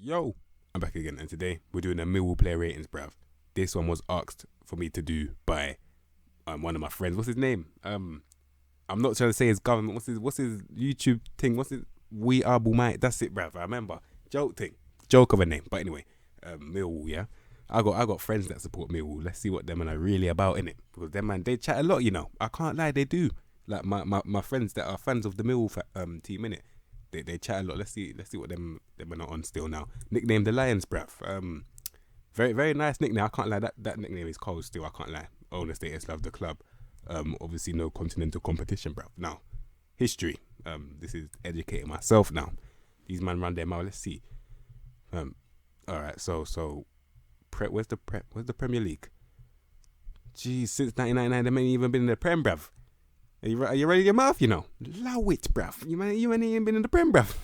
Yo, I'm back again, and today we're doing a Millwall player ratings, bruv. This one was asked for me to do by one of my friends. What's his name? I'm not trying to say his government. What's his YouTube thing? What's his We Are Mate? That's it, bruv. I remember. Joke of a name. But anyway, Millwall, yeah. I got friends that support Millwall. Let's see what them and are really about in it, because them man, they chat a lot, you know. I can't lie, they do. Like my friends that are fans of the Millwall team, innit? They chat a lot. Let's see what them are not on still now. Nickname the Lions, bruv. Very very nice nickname. I can't lie. That nickname is cold still. I can't lie. Owner status, love the club. Obviously no continental competition, bruv. Now, history. This is educating myself now. These man run their mouth. Let's see. All right. So where's the Premier League? Jeez, since 1999 they ain't even been in the Prem, bruv. Are you ready to your mouth? You know, allow it, bruv. You ain't even been in the Prem, bruv.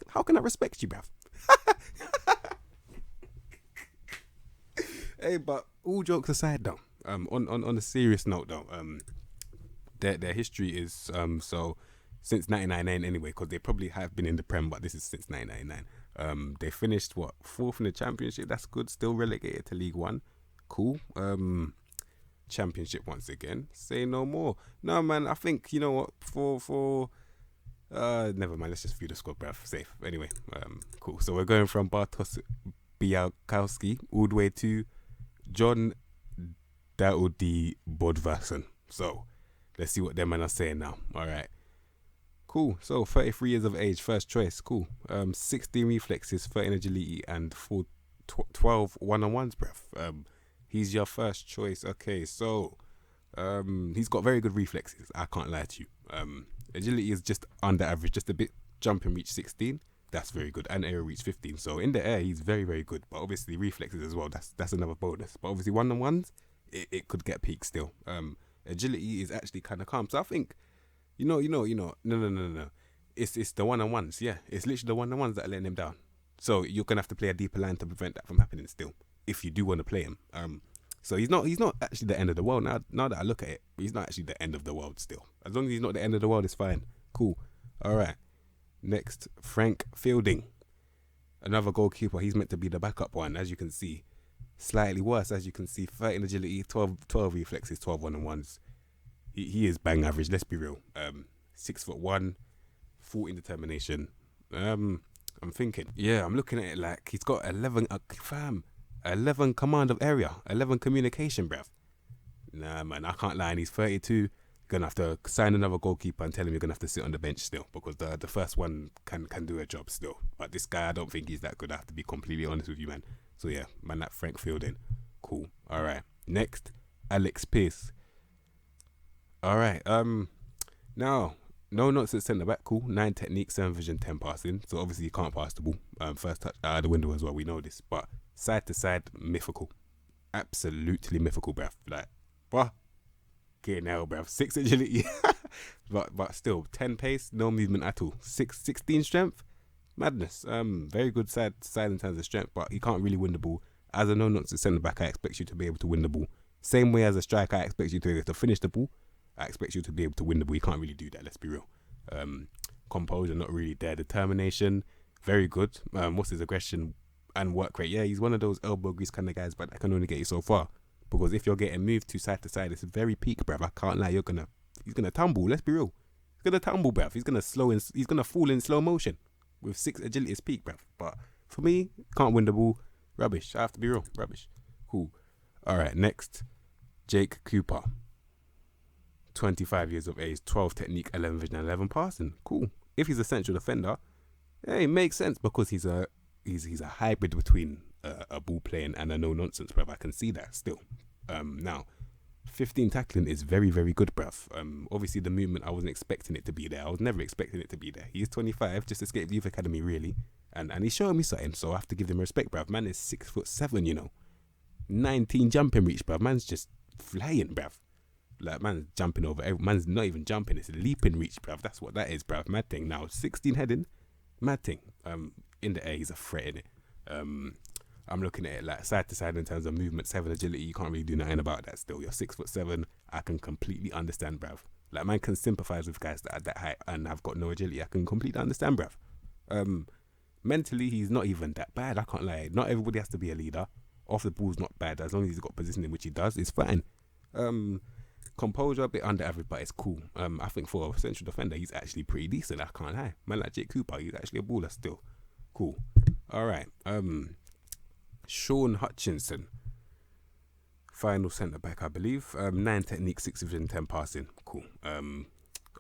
how can I respect you, bruv? Hey, but all jokes aside, though, on a serious note, though, their history is so since 1999 anyway, because they probably have been in the Prem, but this is since 1999. They finished fourth in the Championship. That's good. Still relegated to League One. Cool. Championship once again. Say no more. No, man, I think, you know what, for never mind, let's just view the squad, bruv. Safe. Anyway, cool. So we're going from Bartosz Białkowski all the way to John Daudi Budwestson. So let's see what them men are saying now. Alright. Cool. So 33 years of age, first choice. Cool. 16 reflexes, 13 agility, and 12 one-on-ones, bruv. He's your first choice. Okay, so he's got very good reflexes. I can't lie to you. Agility is just under average, just a bit. Jumping reach 16. That's very good. And air reach 15. So in the air, he's very, very good. But obviously reflexes as well. That's another bonus. But obviously one-on-ones, it could get peak still. Agility is actually kind of calm. So I think, no. It's the one-on-ones. Yeah, it's literally the one-on-ones that are letting him down. So you're gonna have to play a deeper line to prevent that from happening still, if you do want to play him. So he's not actually the end of the world. Now that I look at it, he's not actually the end of the world still. As long as he's not the end of the world, it's fine. Cool. All right. Next, Frank Fielding. Another goalkeeper. He's meant to be the backup one, as you can see. Slightly worse, as you can see. 13 agility, 12 reflexes, 12 one-on-ones. He is bang average, let's be real. 6'1", 14 determination. I'm thinking. Yeah, I'm looking at it like he's got 11 command of area, 11 communication, bruv. Nah, man, I can't lie. And he's 32. Gonna have to sign another goalkeeper and tell him you're gonna have to sit on the bench still, because the first one can do a job still. But this guy, I don't think he's that good. I have to be completely honest with you, man. So yeah, man, that Frank Fielding. Cool. All right. Next, Alex Pearce. All right. Now, no nonsense centre back. Cool. 9 technique, 7 vision, 10 passing. So obviously you can't pass the ball. First touch out of the window as well. We know this. But side to side, mythical. Absolutely mythical, bruv. Like, bruh. Okay, now, bruv. 6 agility. but still, 10 pace, no movement at all. 16 strength. Madness. Very good side in terms of strength, but he can't really win the ball. As a no nonsense centre back, I expect you to be able to win the ball. Same way as a striker, I expect you to be able to finish the ball. I expect you to be able to win the ball. You can't really do that, let's be real. Composure, not really there. Determination, very good. What's his aggression and work rate? Yeah, he's one of those elbow grease kind of guys, but that can only get you so far. Because if you're getting moved to side, it's very peak, bruv. I can't lie. He's gonna tumble. Let's be real. He's gonna tumble, bruv. He's gonna fall in slow motion with 6 agility is peak, bruv. But for me, can't win the ball. Rubbish. I have to be real. Rubbish. Cool. All right. Next, Jake Cooper. 25 years of age, 12 technique, 11 vision, 11 passing. Cool. If he's a central defender, yeah, it makes sense, because he's a hybrid between a ball playing and a no nonsense, bruv. I can see that still. Now, 15 tackling is very, very good, bruv. Obviously the movement, I wasn't expecting it to be there. I was never expecting it to be there. He's 25, just escaped the youth academy really, and he's showing me something, so I have to give him respect, bruv. Man is 6'7", you know. 19 jumping reach, bruv. Man's just flying, bruv. Like, man's jumping over man's not even jumping, it's a leaping reach, bruv. That's what that is, bruv. Mad thing. Now 16 heading, mad thing. In the air, he's a threat in it. I'm looking at it like side to side in terms of movement, 7 agility. You can't really do nothing about that still. You're 6'7". I can completely understand, bruv. Like, man can sympathize with guys that are that height and have got no agility. I can completely understand, bruv. Mentally, he's not even that bad. I can't lie. Not everybody has to be a leader. Off the ball's not bad. As long as he's got positioning, which he does, it's fine. Composure, a bit under average, but it's cool. I think for a central defender, he's actually pretty decent. I can't lie. Man like Jake Cooper, he's actually a baller still. Cool. All right. Sean Hutchinson, final centre back, I believe. 9 technique, 6 vision, 10 passing. Cool.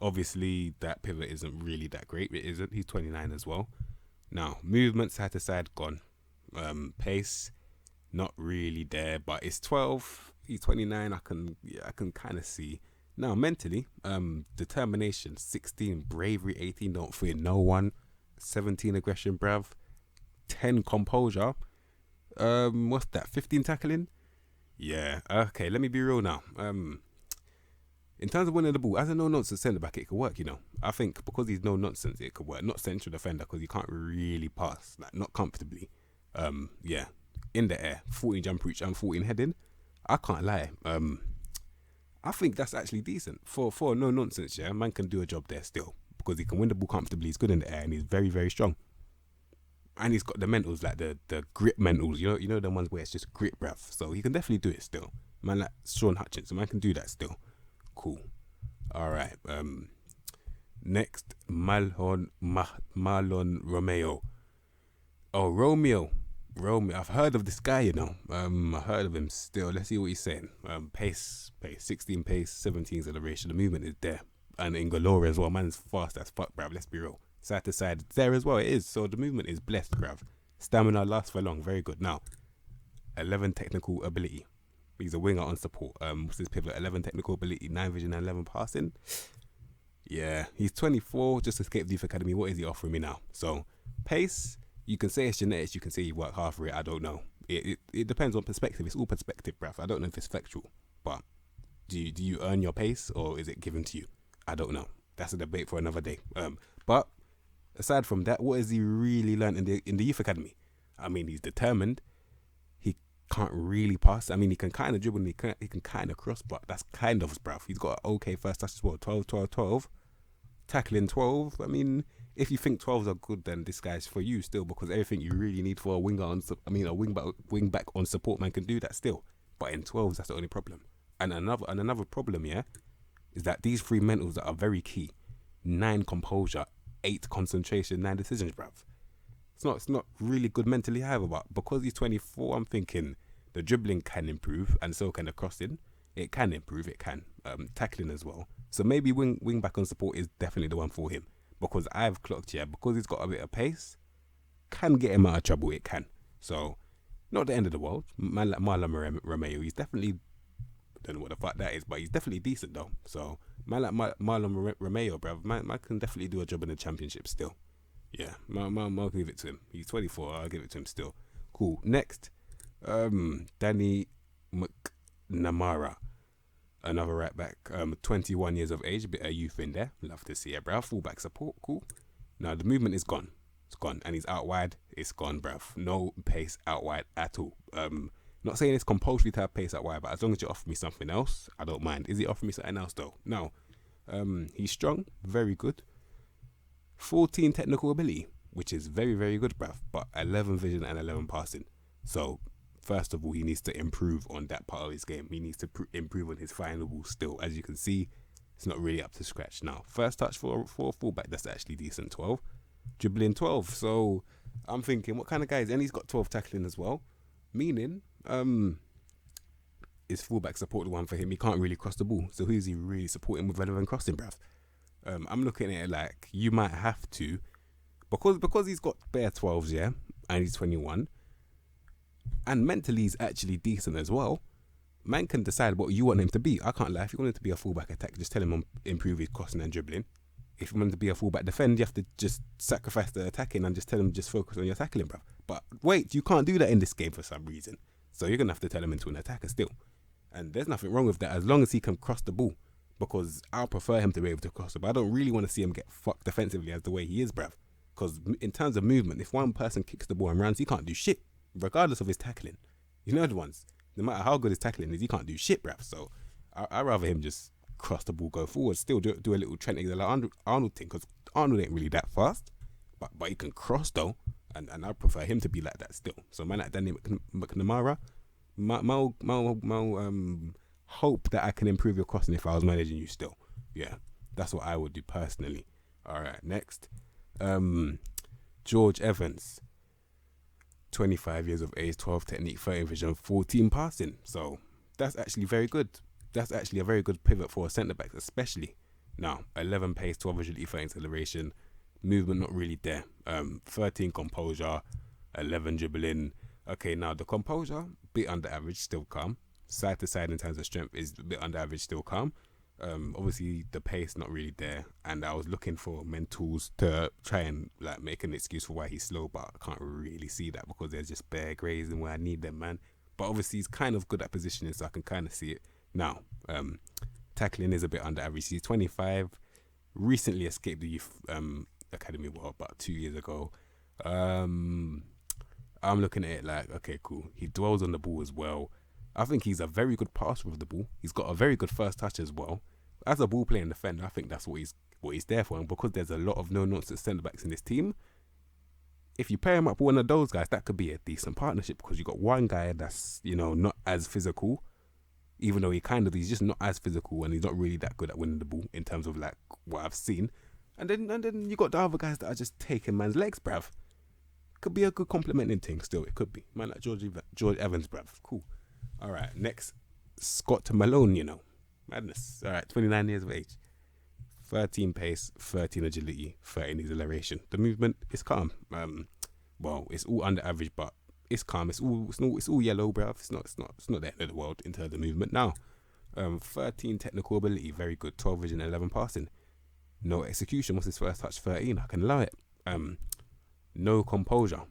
Obviously that pivot isn't really that great. It isn't. He's 29 as well. Now movement side to side gone. Pace not really there, but it's 12. He's 29. I can kind of see. Now mentally, determination 16, bravery 18, don't fear no one, 17 aggression, bruv, 10 composure. What's that? 15 tackling. Yeah. Okay. Let me be real now. In terms of winning the ball, as a no-nonsense centre-back, it could work, you know. I think because he's no-nonsense, it could work. Not central defender, because he can't really pass, like, not comfortably. Yeah. In the air, 14 jump reach and 14 heading. I can't lie. I think that's actually decent. For no-nonsense, yeah, man can do a job there still. Because he can win the ball comfortably, he's good in the air, and he's very, very strong. And he's got the mentals, like the grit mentals, you know the ones where it's just grit, bruv. So he can definitely do it still. Man like Sean Hutchinson, man can do that still. Cool. All right. Next, Malone Romeo. Oh, Romeo. I've heard of this guy, you know. I heard of him still. Let's see what he's saying. Pace, 16 pace, 17 acceleration. The movement is there. And in galore as well. Man's fast as fuck, bruv. Let's be real. Side to side, it's there as well. It is. So the movement is blessed, bruv. Stamina lasts for long. Very good. Now, 11 technical ability. He's a winger on support. What's his pivot? 11 technical ability, 9 vision, and 11 passing. Yeah, he's 24, just escaped youth academy. What is he offering me now? So, pace, you can say it's genetics, you can say you work hard for it. I don't know. It depends on perspective. It's all perspective, bruv. I don't know if it's factual, but do you earn your pace or is it given to you? I don't know. That's a debate for another day. But aside from that, what has he really learned in the youth academy? I mean, he's determined. Can't really pass. I mean, he can kind of dribble and he can kind of cross, but that's kind of, bruv. He's got an okay first touch as well. 12. Tackling 12. I mean, if you think 12s are good, then this guy's for you still, because everything you really need for a winger a wing back on support man can do that still. But in 12s, that's the only problem. And another problem, yeah, is that these 3 mentals that are very key. 9 composure, 8 concentration, 9 decisions, bruv. It's not really good mentally either, but because he's 24, I'm thinking the dribbling can improve and so can the crossing. It can improve, it can. Tackling as well. So maybe wing back on support is definitely the one for him. Because I've clocked, yeah, because he's got a bit of pace, can get him out of trouble, it can. So, not the end of the world. Man like Malone Romeo, he's definitely, I don't know what the fuck that is, but he's definitely decent though. So, man like Malone Romeo, bruv, man can definitely do a job in the championship still. Yeah, I'll give it to him. He's 24. I'll give it to him still. Cool. Next, Danny McNamara, another right back. 21 years of age, a bit of youth in there. Love to see it, bruv. Fullback support, cool. Now the movement is gone. It's gone, and he's out wide. It's gone, bruv. No pace out wide at all. Not saying it's compulsory to have pace out wide, but as long as you offer me something else, I don't mind. Is he offering me something else though? No. He's strong, very good. 14 technical ability, which is very, very good, bruv. But 11 vision and 11 passing. So, first of all, he needs to improve on that part of his game. He needs to improve on his final ball still. As you can see, it's not really up to scratch. Now, first touch for a fullback, that's actually decent, 12. Dribbling 12. So, I'm thinking, what kind of guy is he? And he's got 12 tackling as well. Meaning, is fullback support the one for him? He can't really cross the ball. So, who's he really supporting with relevant crossing, bruv? I'm looking at it like you might have to, because he's got bare 12s, yeah, and he's 21, and mentally he's actually decent as well. Man can decide what you want him to be. I can't lie. If you want him to be a fullback attack, just tell him improve his crossing and dribbling. If you want him to be a fullback defend, you have to just sacrifice the attacking and just tell him just focus on your tackling, bruv. But wait, you can't do that in this game for some reason. So you're gonna have to tell him into an attacker still. And there's nothing wrong with that as long as he can cross the ball. Because I'll prefer him to be able to cross it, but I don't really want to see him get fucked defensively as the way he is, bruv. Because in terms of movement, if one person kicks the ball and runs, he can't do shit, regardless of his tackling. You know the ones. No matter how good his tackling is, he can't do shit, bruv. So I'd rather him just cross the ball, go forward, still do a little Trent Alexander-Arnold thing, because Arnold ain't really that fast, but he can cross though, and I prefer him to be like that still. So man like Danny McNamara, hope that I can improve your crossing if I was managing you still. Yeah, that's what I would do personally. All right, next, George Evans, 25 years of age, 12 technique, 13 vision, 14 passing. So that's actually very good. That's actually a very good pivot for a centre back, especially now. 11 pace, 12 agility, 13 acceleration, movement not really there. 13 composure, 11 dribbling. Okay, now the composure, bit under average, still calm. Side to side in terms of strength is a bit under average, still calm. Obviously the pace not really there, and I was looking for mentals to try and like make an excuse for why he's slow, but I can't really see that because there's just bare grays and where I need them, man. But obviously he's kind of good at positioning, so I can kind of see it now. Tackling is a bit under average. He's 25, recently escaped the youth academy about 2 years ago. I'm looking at it like, okay, cool, he dwells on the ball as well. I think he's a very good passer with the ball. He's got a very good first touch as well. As a ball playing defender, I think that's what he's there for. And because there's a lot of no-nonsense centre-backs in this team, if you pair him up with one of those guys, that could be a decent partnership because you got one guy that's, not as physical, even though he's just not as physical and he's not really that good at winning the ball in terms of like what I've seen. And then you got the other guys that are just taking man's legs, bruv. Could be a good complementing thing still. It could be. Man like George Evans, bruv. Cool. All right, next, Scott Malone, madness. All right, 29 years of age, 13 pace, 13 agility, 13 acceleration. The movement is calm. Well, it's all under average, but it's calm. It's all yellow, bruv. It's not the end of the world in terms of movement. Now, 13 technical ability, very good. 12 vision, 11 passing. No execution. What's his first touch? 13. I can allow it. No composure.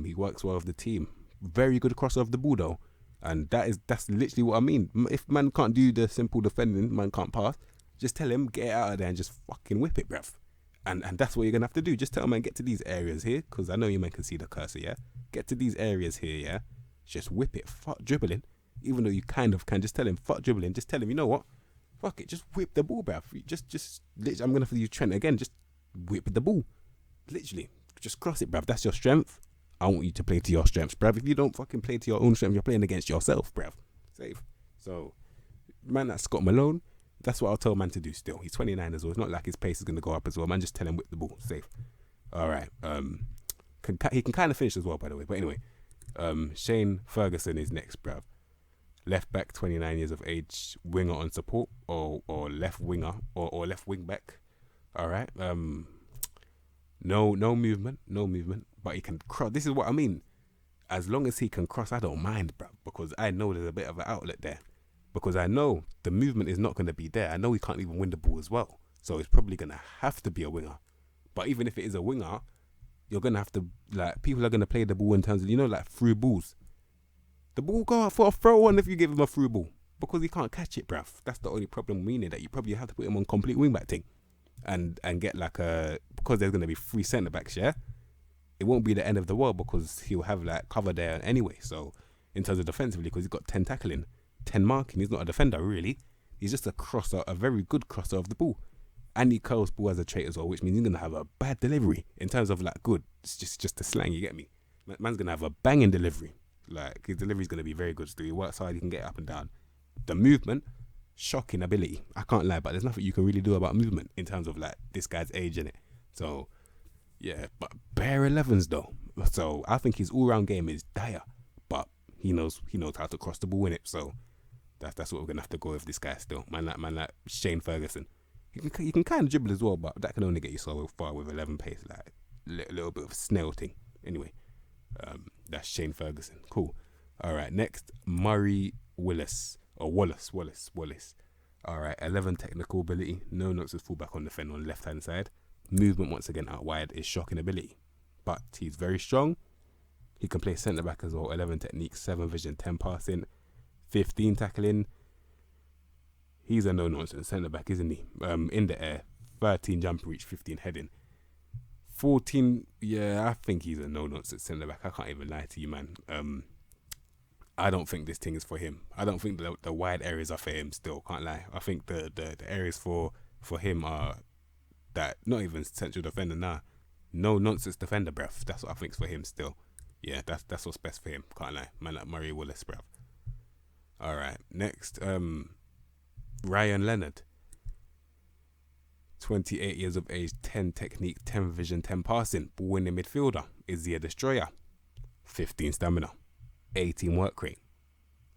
He works well with the team. Very good crosser of the ball though. And that's literally what I mean. If man can't do the simple defending, man can't pass, just tell him, get it out of there and just fucking whip it, bruv. And that's what you're going to have to do. Just tell him, man, get to these areas here, because I know you man can see the cursor, yeah? Get to these areas here, yeah? Just whip it. Fuck dribbling. Even though you kind of can, just tell him, fuck dribbling. Just tell him, you know what? Fuck it. Just whip the ball, bruv. Just literally, I'm going to use Trent again. Just whip the ball. Literally. Just cross it, bruv. That's your strength. I want you to play to your strengths, bruv. If you don't fucking play to your own strength, you're playing against yourself, bruv. Safe. So, man, that's Scott Malone. That's what I'll tell man to do still. He's 29 as well. It's not like his pace is going to go up as well. Man, just tell him whip the ball. Safe. All right. He can kind of finish as well, by the way. But anyway, Shane Ferguson is next, bruv. Left back, 29 years of age. Winger on support or left winger or left wing back. All right. No movement. But he can cross. This is what I mean. As long as he can cross, I don't mind, bruv. Because I know there's a bit of an outlet there. Because I know the movement is not going to be there. I know he can't even win the ball as well. So it's probably going to have to be a winger. But even if it is a winger, you're going to have to, like, people are going to play the ball in terms of, like, through balls. The ball go out for a throw on if you give him a through ball. Because he can't catch it, bruv. That's the only problem, meaning that you probably have to put him on complete wing-back thing. And get like because there's going to be 3 centre-backs, yeah? It won't be the end of the world because he'll have, like, cover there anyway. So, in terms of defensively, because he's got 10 tackling, 10 marking, he's not a defender, really. He's just a crosser, a very good crosser of the ball. And he curls ball as a trait as well, which means he's going to have a bad delivery in terms of, like, good. It's just the slang, you get me? Man's going to have a banging delivery. Like, his delivery's going to be very good. So he works hard, he can get up and down. The movement, shocking ability. I can't lie, but there's nothing you can really do about movement in terms of, like, this guy's age in it. So, yeah, but bare 11s though. So I think his all-round game is dire, but he knows how to cross the ball in it. So that's what we're gonna have to go with this guy still. Man like Shane Ferguson. He can kind of dribble as well, but that can only get you so far with 11 pace, like little bit of snail thing. Anyway, that's Shane Ferguson. Cool. All right, next Murray Willis or Wallace. All right, 11 technical ability, no nonsense fullback on defender on left hand side. Movement once again out wide is shocking ability, but he's very strong. He can play centre back as well. 11 technique, 7 vision, 10 passing, 15 tackling. He's a no nonsense centre back, isn't he? In the air, 13 jump reach, 15 heading, 14. Yeah, I think he's a no nonsense centre back. I can't even lie to you, man. I don't think this thing is for him. I don't think the wide areas are for him. Still, can't lie. I think the areas for him are that not even central defender now. No nonsense defender, bruv. That's what I think's for him still. Yeah, that's what's best for him. Can't lie. Man like Murray Willis, bruv. Alright, next, Ryan Leonard. 28 years of age, 10 technique, 10 vision, 10 passing. Ball winning midfielder. Is he a destroyer? 15 stamina, 18 work rate,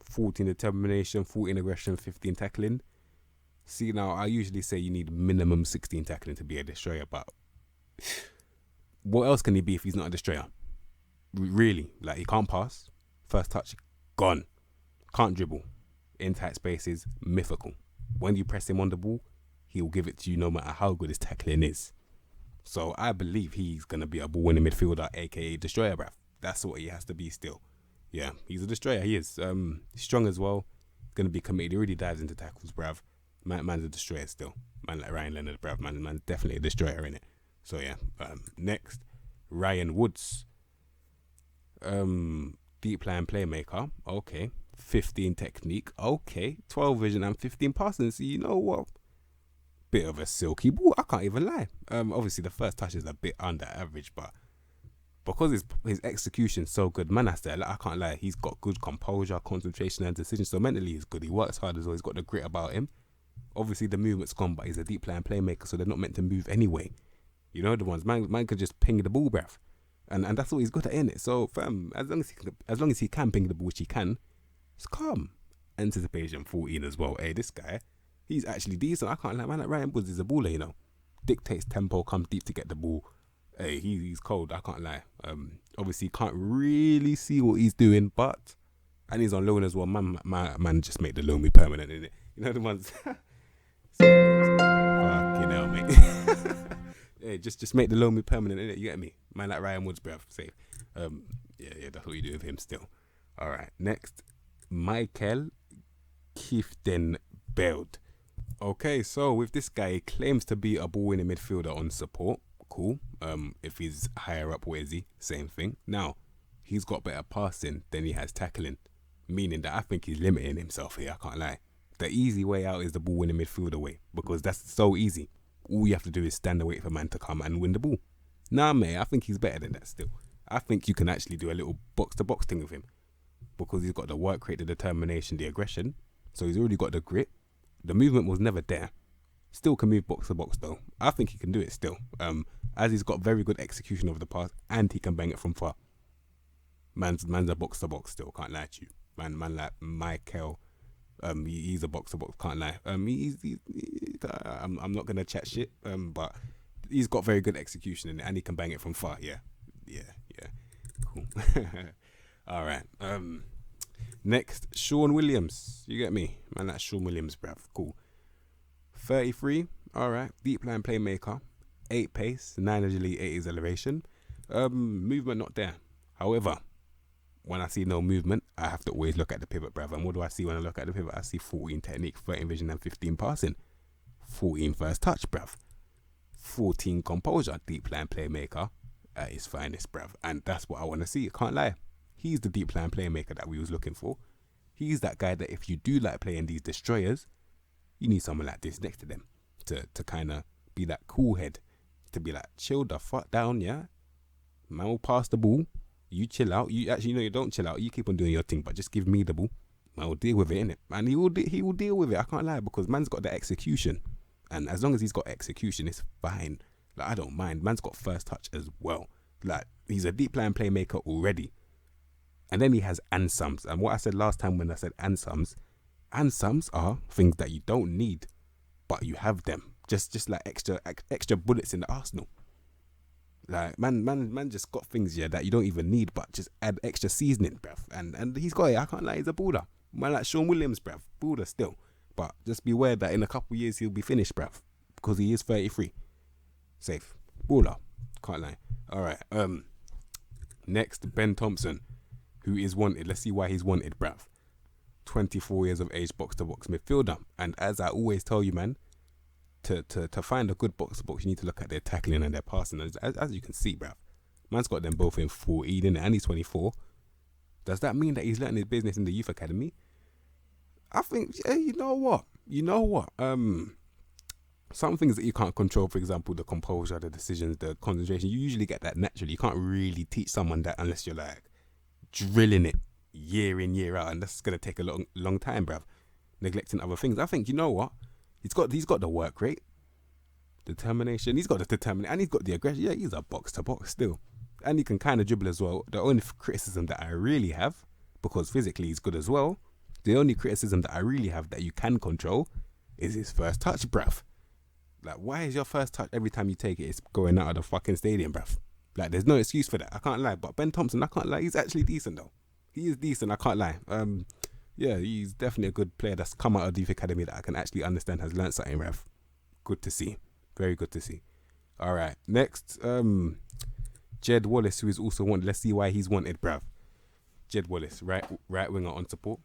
14 determination, 14 aggression, 15 tackling. See, now I usually say you need minimum 16 tackling to be a destroyer, but what else can he be if he's not a destroyer? Really? Like, he can't pass, first touch, gone. Can't dribble, in tight spaces, mythical. When you press him on the ball, he will give it to you no matter how good his tackling is. So I believe he's going to be a ball winning midfielder, aka destroyer, bruv. That's what he has to be still. Yeah, he's a destroyer. He is. Strong as well. Going to be committed. He already dives into tackles, bruv. Man's a destroyer still. Man like Ryan Leonard, bruv. Man's definitely a destroyer, innit? So yeah. Next, Ryan Woods. Deep line playmaker. Okay. 15 technique. Okay. 12 vision and 15 passing. So you know what? Bit of a silky ball. I can't even lie. Obviously the first touch is a bit under average, but because his execution's so good, man, I can't lie. He's got good composure, concentration, and decision. So mentally, he's good. He works hard as well. He's got the grit about him. Obviously, the movement's gone, but he's a deep line playmaker, so they're not meant to move anyway. You know the ones. Man could just ping the ball, bruv, and that's what he's good at, innit? So, fam, as long as he can ping the ball, which he can, it's calm. Anticipation 14 as well. Hey, this guy, he's actually decent. I can't lie. Man, like Ryan Woods is a baller, you know. Dictates tempo, comes deep to get the ball. Hey, he's cold. I can't lie. Obviously can't really see what he's doing, but and he's on loan as well. Man, just make the loan be permanent, innit? You know the ones. Fucking hell, mate. Hey, just make the loan be permanent, innit? You get me? Man like Ryan Woods, bruv. Safe. Yeah, that's what you do with him still. All right, next, Michael Kiften Beld. Okay, so with this guy, he claims to be a ball-winning midfielder on support. Cool. If he's higher up, where is he? Same thing. Now, he's got better passing than he has tackling, meaning that I think he's limiting himself here. I can't lie. The easy way out is the ball winning midfielder way, because that's so easy. All you have to do is stand and wait for man to come and win the ball. Nah, mate, I think he's better than that still. I think you can actually do a little box-to-box thing with him, because he's got the work rate, the determination, the aggression. So he's already got the grit. The movement was never there. Still can move box to box though. I think he can do it still. As he's got very good execution over the pass, and he can bang it from far. Man's a box to box still. Can't lie to you. Man like Michael. He's a box to box. Can't lie. I'm not gonna chat shit. But he's got very good execution in it, and he can bang it from far. Yeah. Cool. All right. Next, Sean Williams. You get me? Man, that's Sean Williams, bruv. Cool. 33. All right. Deep line playmaker. 8 pace. 9 agility. 8 acceleration. Movement not there. However, when I see no movement, I have to always look at the pivot, bruv. And what do I see when I look at the pivot? I see 14 technique, 13 vision, and 15 passing. 14 first touch, bruv. 14 composure. Deep line playmaker at his finest, bruv. And that's what I want to see. I can't lie. He's the deep line playmaker that we was looking for. He's that guy that if you do like playing these destroyers, you need someone like this next to them to kind of be that cool head, to be like, chill the fuck down, yeah? Man will pass the ball. You chill out. You actually, you don't chill out. You keep on doing your thing, but just give me the ball. Man will deal with it, innit? And he will deal with it. I can't lie, because man's got the execution. And as long as he's got execution, it's fine. Like, I don't mind. Man's got first touch as well. Like, he's a deep line playmaker already. And then he has ansoms. And what I said last time when I said ansoms are things that you don't need, but you have them. Just like extra bullets in the arsenal. Like, man just got things here that you don't even need, but just add extra seasoning, bruv. And he's got it. I can't lie, he's a baller. Man like Sean Williams, bruv. Baller still. But just beware that in a couple of years he'll be finished, bruv. Because he is 33. Safe. Baller. Can't lie. Alright. Next, Ben Thompson, who is wanted. Let's see why he's wanted, bruv. 24 years of age, box-to-box midfielder. And as I always tell you, man, to find a good box-to-box, you need to look at their tackling and their passing. As you can see, bruv, man's got them both in 14, and he's 24. Does that mean that he's learning his business in the youth academy? I think, yeah, you know what? some things that you can't control, for example, the composure, the decisions, the concentration, you usually get that naturally. You can't really teach someone that unless you're like drilling it year in, year out, and that's gonna take a long time, bruv. Neglecting other things. I think, you know what? He's got the work rate, determination. He's got the determination, and he's got the aggression. Yeah, he's a box to box still, and he can kind of dribble as well. The only criticism that I really have, because physically he's good as well, the only criticism that I really have that you can control is his first touch, bruv. Like, why is your first touch every time you take it, it's going out of the fucking stadium, bruv? Like, there's no excuse for that. I can't lie. But Ben Thompson, I can't lie. He's actually decent, though. He is decent. I can't lie. Yeah, he's definitely a good player that's come out of the youth academy that I can actually understand has learnt something, bruv. Good to see. Very good to see. All right. Next, Jed Wallace, who is also wanted. Let's see why he's wanted, bruv. Jed Wallace, right winger on support.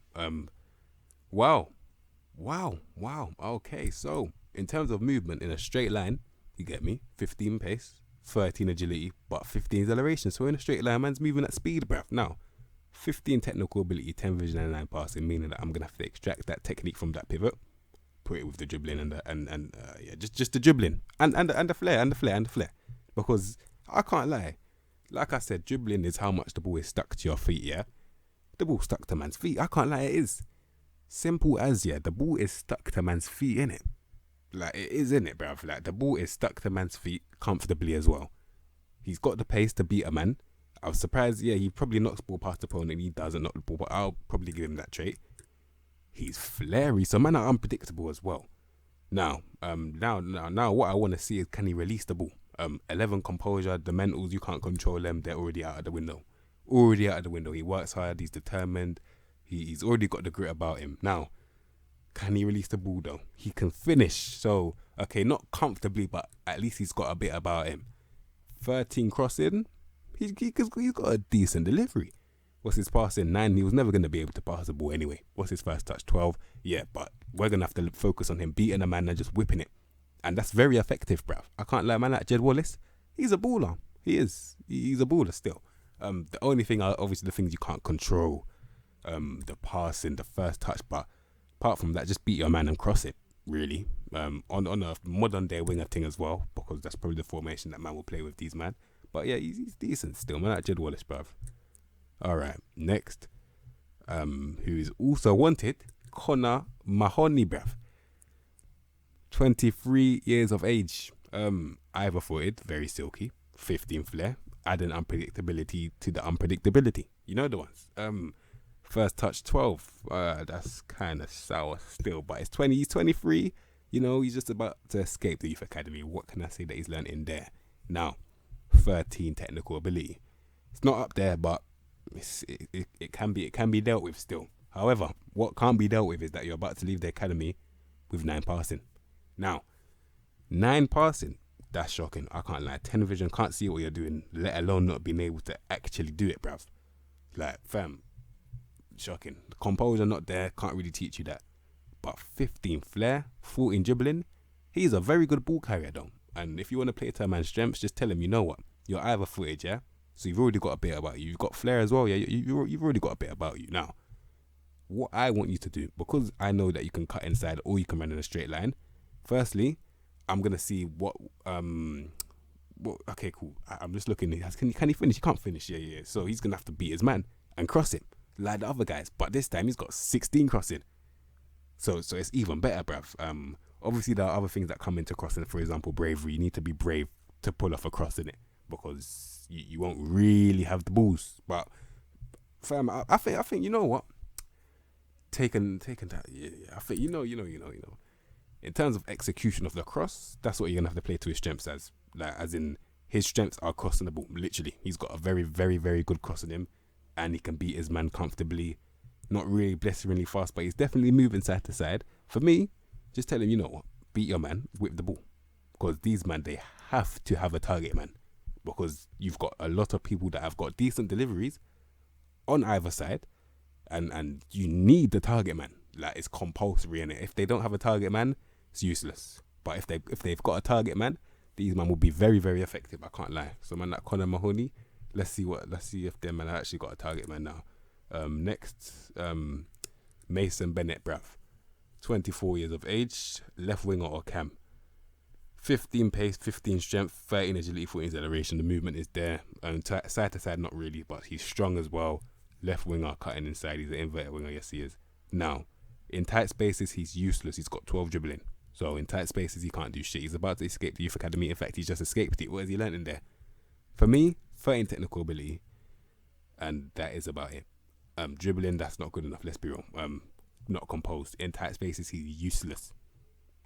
Wow. Okay, so in terms of movement in a straight line, you get me, 15 pace, 13 agility, but 15 acceleration. So in a straight line, man's moving at speed, bruv. Now, 15 technical ability, 10 vision, and 9 passing, meaning that I'm gonna have to extract that technique from that pivot, put it with the dribbling and just the dribbling and the flair, because I can't lie. Like I said, dribbling is how much the ball is stuck to your feet. Yeah, the ball stuck to man's feet. I can't lie, it is simple as the ball is stuck to man's feet, innit? Like, it is, innit, bruv? Like, the ball is stuck to man's feet comfortably as well. He's got the pace to beat a man. I was surprised, he probably knocks ball past the opponent. He doesn't knock the ball, but I'll probably give him that trait. He's flary, so man are unpredictable as well. Now, what I want to see is, can he release the ball? 11 composure, the mentals, you can't control them. They're already out of the window. He works hard. He's determined. He's already got the grit about him. Now, can he release the ball though? He can finish. So, okay, not comfortably, but at least he's got a bit about him. 13 crossing. He's got a decent delivery. What's his passing? 9. He was never going to be able to pass the ball anyway. What's his first touch? 12. Yeah, but we're going to have to focus on him beating a man and just whipping it. And that's very effective, bruv. I can't lie, man, like Jed Wallace, he's a baller. He is. He's a baller still. The only thing, obviously the things you can't control, the passing, the first touch, but apart from that, just beat your man and cross it, really. On a modern day winger thing as well, because that's probably the formation that man will play with these man. But yeah, he's decent still, man, like Jed Wallace, bruv. Alright, next, who is also wanted, Connor Mahoney, bruv. 23 years of age, either footed, very silky, 15 flair, adding unpredictability to the unpredictability. You know the ones. First touch 12, that's kind of sour still, but he's 23, he's just about to escape the youth academy. What can I say that he's learned in there? Now, 13 technical ability. It's not up there, but it can be dealt with still. However, what can't be dealt with is that you're about to leave the academy with 9 passing. Now, 9 passing, that's shocking. I can't lie. 10 vision, can't see what you're doing, let alone not being able to actually do it, bruv. Like, fam, shocking. The composure not there, can't really teach you that. But 15 flair, 14 dribbling, he's a very good ball carrier though. And if you want to play to a man's strengths, just tell him, you know what, you're either footed, yeah? So you've already got a bit about you. You've got flair as well, yeah? You've already got a bit about you. Now, what I want you to do, because I know that you can cut inside or you can run in a straight line, firstly, I'm going to see okay, cool. I'm just looking. Can he finish? He can't finish. Yeah. So he's going to have to beat his man and cross him like the other guys. But this time he's got 16 crossing. So it's even better, bruv. Obviously, there are other things that come into crossing. For example, bravery. You need to be brave to pull off a cross in it, because you won't really have the balls. But fam, I think you know what? Taking that. Yeah. I think you know. In terms of execution of the cross, that's what you're gonna have to play to his strengths as. Like, as in, his strengths are crossing the ball. Literally, he's got a very, very, very good cross in him, and he can beat his man comfortably. Not really blisteringly fast, but he's definitely moving side to side. For me, just tell him, you know what, beat your man, whip the ball, because these man, they have to have a target man, because you've got a lot of people that have got decent deliveries on either side, and you need the target man. Like, it's compulsory in it. If they don't have a target man, it's useless. But if they've got a target man, these man will be very, very effective. I can't lie. So man, like Connor Mahoney, let's see if them man actually got a target man now. Next, Mason Bennett, bruv, 24 years of age, left winger or cam. 15 pace, 15 strength, 13 agility, 14 acceleration. The movement is there. Side to side, not really, but he's strong as well. Left winger, cutting inside. He's an inverted winger, yes he is. Now, in tight spaces, he's useless. He's got 12 dribbling. So in tight spaces, he can't do shit. He's about to escape the youth academy. In fact, he's just escaped it. What has he learned in there? For me, 13 technical ability, and that is about it. Dribbling, that's not good enough. Let's be real. Not composed. In tight spaces, he's useless.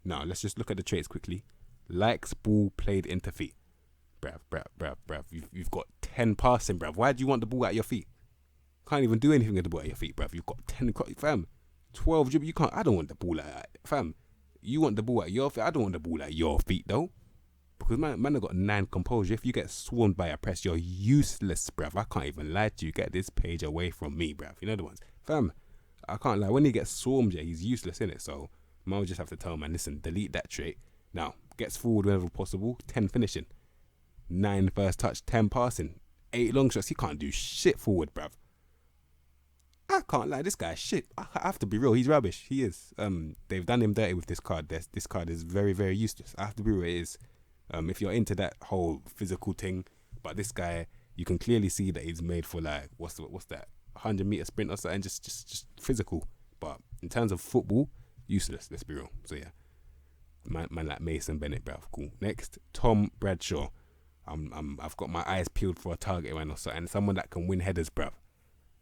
Now, let's just look at the traits quickly. Likes ball played into feet. Bruv. You've got 10 passing, bruv. Why do you want the ball at your feet? Can't even do anything with the ball at your feet, bruv. You've got 10, fam. 12 dribble. You can't. I don't want the ball at, fam. You want the ball at your feet. I don't want the ball at your feet, though. Because man have got 9 composure. If you get swarmed by a press, you're useless, bruv. I can't even lie to you. Get this page away from me, bruv. You know the ones. Fam, I can't lie. When he gets swarmed, yeah, he's useless, innit? So, man will just have to tell man, listen, delete that trait. Now, gets forward whenever possible. 10 finishing. 9 first touch. 10 passing. 8 long shots. He can't do shit forward, bruv. I can't lie. This guy's shit. I have to be real. He's rubbish. He is. They've done him dirty with this card. This card is very, very useless. I have to be real. It is. If you're into that whole physical thing, but this guy, you can clearly see that he's made for like what's that 100-meter sprint or something, just physical. But in terms of football, useless. Let's be real. So yeah, man like Mason Bennett, bruv. Cool. Next, Tom Bradshaw. I've got my eyes peeled for a target man or something. Someone that can win headers, bruv.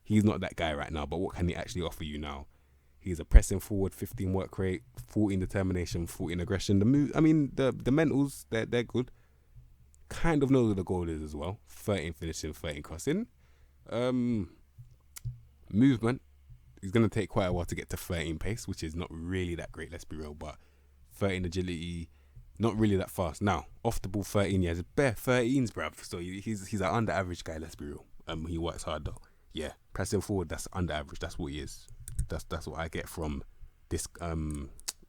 He's not that guy right now, but what can he actually offer you now? He's a pressing forward, 15 work rate, 14 determination, 14 aggression. The move, I mean, the mentals, they're good. Kind of knows what the goal is as well. 13 finishing, 13 crossing. Movement, he's going to take quite a while to get to 13 pace, which is not really that great, let's be real. But 13 agility, not really that fast. Now, off the ball 13 years, bare 13s, bruv. So he's an under average guy, let's be real. He works hard though. Yeah, pressing forward, that's under average. That's what he is. That's what I get from this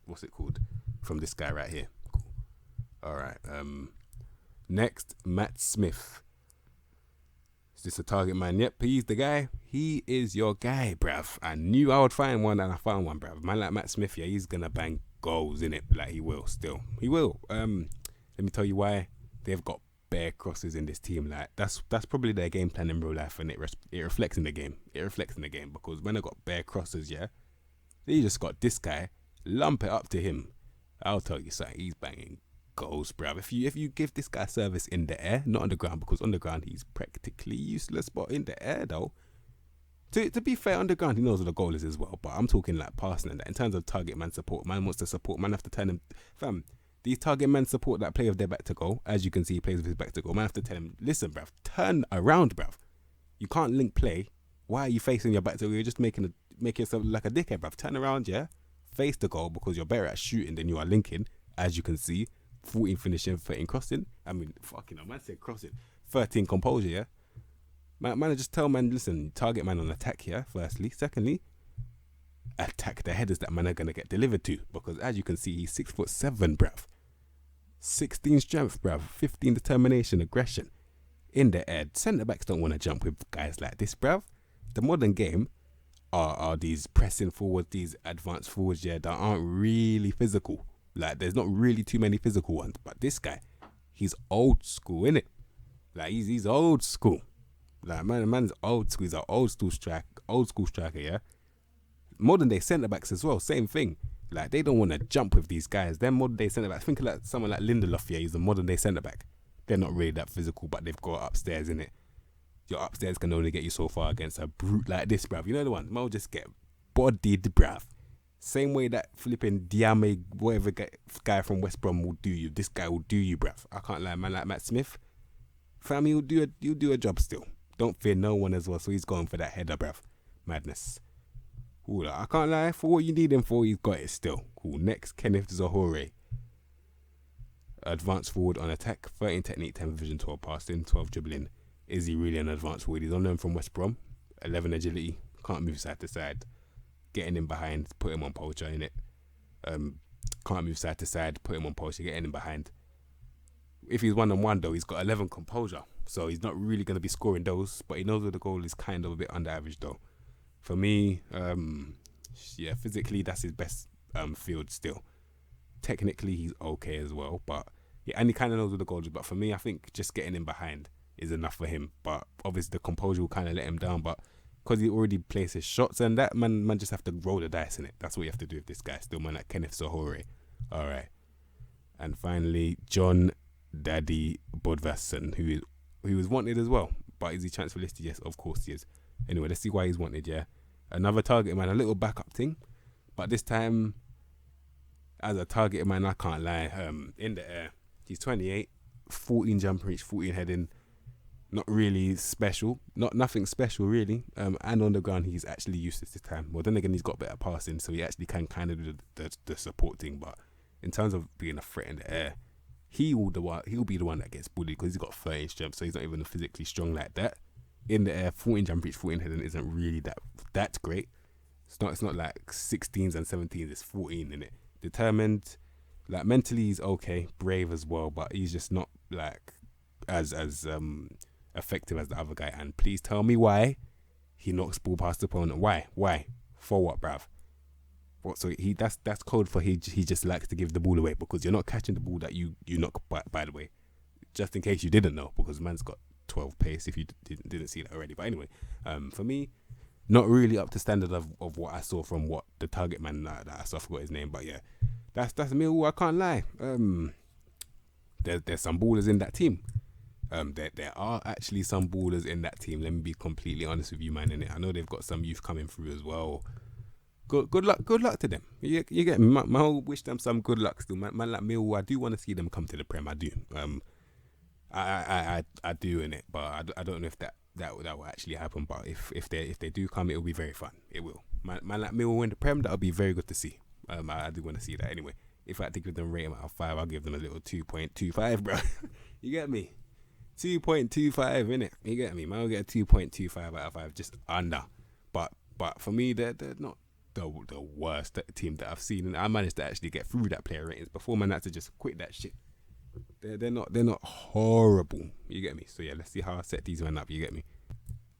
what's it called? From this guy right here. Cool. Alright. Next, Matt Smith. Is this a target man? Yep, he's the guy. He is your guy, bruv. I knew I would find one and I found one, bruv. Man like Matt Smith, yeah, he's gonna bang goals in it. Like he will still. He will. Let me tell you why. They've got bare crosses in this team. Like that's probably their game plan in real life, and it reflects in the game. It reflects in the game because when I got bare crosses, yeah, they just got this guy, lump it up to him. I'll tell you something, he's banging goals, bruv. If you give this guy service in the air, not on the ground, because on the ground he's practically useless, but in the air though, to be fair, on the ground he knows what the goal is as well. But I'm talking like passing and that. In terms of target man support, man wants to support, man have to turn him, fam. These target men support that play with their back to goal. As you can see, he plays with his back to goal. Man have to tell him, listen, bruv, turn around, bruv. You can't link play. Why are you facing your back to goal? You're just making yourself look like a dickhead, bruv. Turn around, yeah? Face the goal because you're better at shooting than you are linking. As you can see, 14 finishing, 13 crossing. I mean, fucking hell, man said crossing. 13 composure, yeah? Man, just tell man, listen, target man on attack here, firstly. Secondly, attack the headers that man are going to get delivered to. Because as you can see, he's 6'7", bruv. 16 strength, bruv. 15 determination, aggression. In the air. Centre backs don't want to jump with guys like this, bruv. The modern game are these pressing forwards, these advanced forwards, yeah, that aren't really physical. Like, there's not really too many physical ones. But this guy, he's old school, innit? Like, he's old school. Like, man's old school. He's an old school striker, yeah? Modern day centre backs as well, same thing. Like, they don't want to jump with these guys. They're modern day centre backs. Think of like someone like Lindelof, yeah, he's a modern day centre back. They're not really that physical, but they've got upstairs in it. Your upstairs can only get you so far against a brute like this, bruv. You know the one? Man will just get bodied, bruv. Same way that flipping Diame, whatever guy from West Brom will do you. This guy will do you, bruv. I can't lie, man like Matt Smith. Fam, he'll do a job still. Don't fear no one as well, so he's going for that header, bruv. Madness. Ooh, I can't lie, for what you need him for, he's got it still. Cool. Next, Kenneth Zohore. Advanced forward on attack, 13 technique, 10 vision, 12 passing, 12 dribbling. Is he really an advanced forward? He's on loan from West Brom. 11 agility, can't move side to side. Getting him behind, put him on poacher in it. Can't move side to side, put him on poacher, getting him behind. If he's 1-on-1 though, he's got 11 composure. So he's not really going to be scoring those, but he knows where the goal is kind of a bit under average though. For me, yeah, physically that's his best field still. Technically he's okay as well, but Yeah, and he kind of knows where the goal is. But for me, I think just getting in behind is enough for him. But obviously the composure will kind of let him down. But because he already plays his shots and that, man just have to roll the dice in it. That's what you have to do with this guy. Still, man, like Kenneth Sohore. All right. And finally, John Daddy Budwestson, who was wanted as well. But is he transfer listed? Yes, of course he is. Anyway, let's see why he's wanted, yeah. Another target man, a little backup thing. But this time, as a target man, I can't lie. In the air, he's 28, 14 jumper reach, 14 heading. Not really special. Nothing special, really. And on the ground, he's actually useless this time. Well, then again, he's got better passing, so he actually can kind of do the support thing. But in terms of being a threat in the air, he'll be the one that gets bullied because he's got 13 strength, so he's not even physically strong like that. In the air, 14 jump reach, 14 heading isn't really that great. It's not like 16s and 17s, it's 14 in it. Determined, like mentally he's okay, brave as well, but he's just not like as effective as the other guy. And please tell me why he knocks ball past the opponent. Why? For what, bruv? What? So that's code for he just likes to give the ball away because you're not catching the ball that you knock. By the way, just in case you didn't know, because man's got 12 pace if you didn't see that already. But anyway, for me, not really up to standard of what I saw from what the target man that I saw, I forgot his name, but yeah, that's Millwall. I can't lie. There's some ballers in that team. There are actually some ballers in that team. Let me be completely honest with you, man. In it, I know they've got some youth coming through as well. Good luck to them. You get me. My whole wish them some good luck still. Man like Millwall, I do want to see them come to the Prem. I do. I do in it, but I don't know if that will actually happen. But if they do come, it will be very fun. It will. Man like Millwall in the Prem, that'll be very good to see. I do want to see that anyway. If I had to give them a rating out of 5, I'll give them a little 2.25, bro. You get me? 2.25 innit? You get me? Man, I'll get a 2.25 out of 5, just under. But for me, they're not the worst team that I've seen, and I managed to actually get through that player ratings before man had to just quit that shit. They're not horrible. You get me? So yeah, let's see how I set these men up. You get me?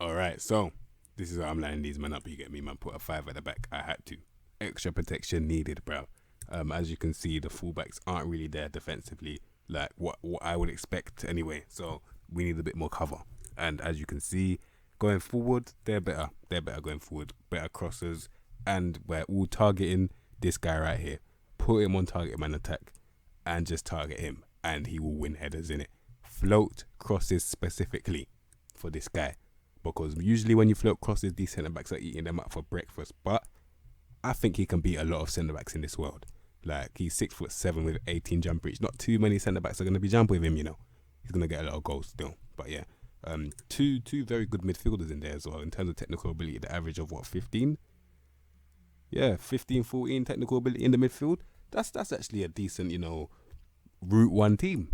All right. So this is how I'm lining these men up. You get me? Man, put a 5 at the back. I had to. Extra protection needed, bro. As you can see, the fullbacks aren't really there defensively, like what I would expect anyway. So we need a bit more cover. And as you can see, going forward, they're better. They're better going forward. Better crossers. And we're all targeting this guy right here. Put him on target man attack and just target him, and he will win headers in it. Float crosses specifically for this guy, because usually when you float crosses, these centre backs are eating them up for breakfast. But I think he can beat a lot of centre backs in this world. Like, he's 6'7" with 18 jump reach. Not too many centre backs are going to be jumping with him, you know. He's going to get a lot of goals still. But yeah, two very good midfielders in there as well in terms of technical ability. The average of 15. Yeah, 15, 14 technical ability in the midfield. That's actually a decent, Route 1 team,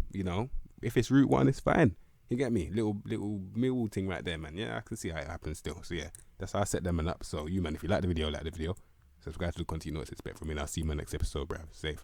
If it's Route 1, it's fine. You get me? Little Millwall thing right there, man. Yeah, I can see how it happens still. So yeah, that's how I set them up. So you, man, if you like the video, subscribe to the content you know what to expect from me, and I'll see you in my next episode, bruv. Safe.